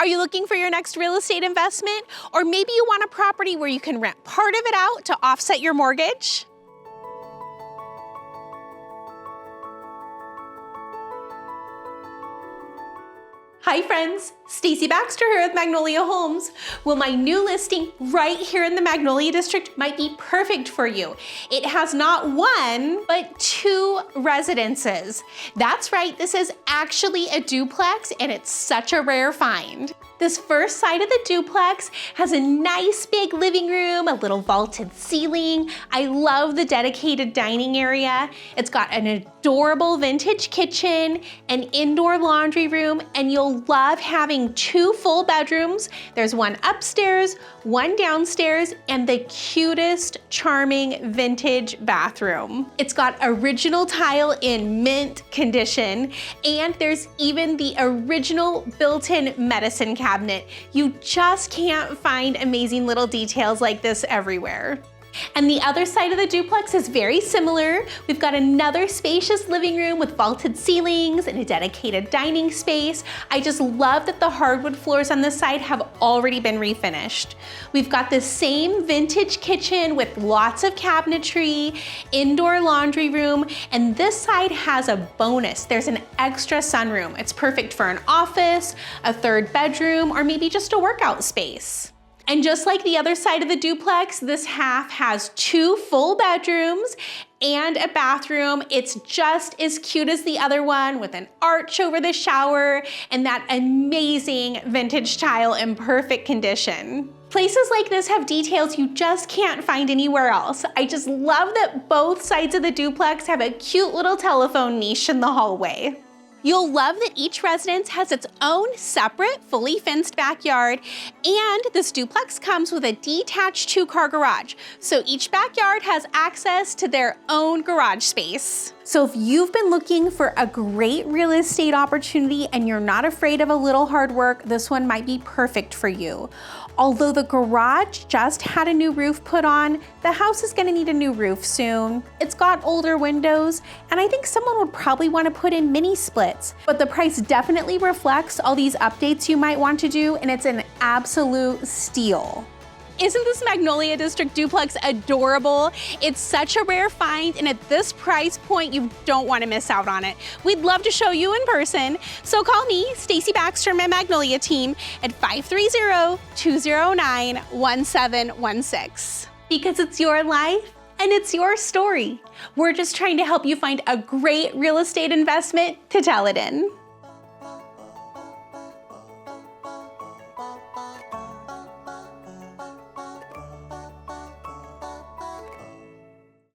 Are you looking for your next real estate investment? Or maybe you want a property where you can rent part of it out to offset your mortgage? Hi friends, Stacy Baxter here with Magnolia Homes. Well, my new listing right here in the Magnolia District might be perfect for you. It has not one, but two residences. That's right, this is actually a duplex and it's such a rare find. This first side of the duplex has a nice big living room, a little vaulted ceiling. I love the dedicated dining area. It's got an adorable vintage kitchen, an indoor laundry room, and you'll love having two full bedrooms. There's one upstairs, one downstairs, and the cutest, charming vintage bathroom. It's got original tile in mint condition, and there's even the original built-in medicine cabinet. You just can't find amazing little details like this everywhere. And the other side of the duplex is very similar. We've got another spacious living room with vaulted ceilings and a dedicated dining space. I just love that the hardwood floors on this side have already been refinished. We've got the same vintage kitchen with lots of cabinetry, indoor laundry room, and this side has a bonus. There's an extra sunroom. It's perfect for an office, a third bedroom, or maybe just a workout space. And just like the other side of the duplex, this half has two full bedrooms and a bathroom. It's just as cute as the other one with an arch over the shower and that amazing vintage tile in perfect condition. Places like this have details you just can't find anywhere else. I just love that both sides of the duplex have a cute little telephone niche in the hallway. You'll love that each residence has its own separate, fully fenced backyard, and this duplex comes with a detached two-car garage. So each backyard has access to their own garage space. So if you've been looking for a great real estate opportunity and you're not afraid of a little hard work, this one might be perfect for you. Although the garage just had a new roof put on, the house is gonna need a new roof soon. It's got older windows, and I think someone would probably want to put in mini splits, but the price definitely reflects all these updates you might want to do, and it's an absolute steal. Isn't this Magnolia District duplex adorable? It's such a rare find, and at this price point, you don't want to miss out on it. We'd love to show you in person, so call me, Stacy Baxter, my Magnolia team, at 530-209-1716. Because it's your life, and it's your story. We're just trying to help you find a great real estate investment to tell it in.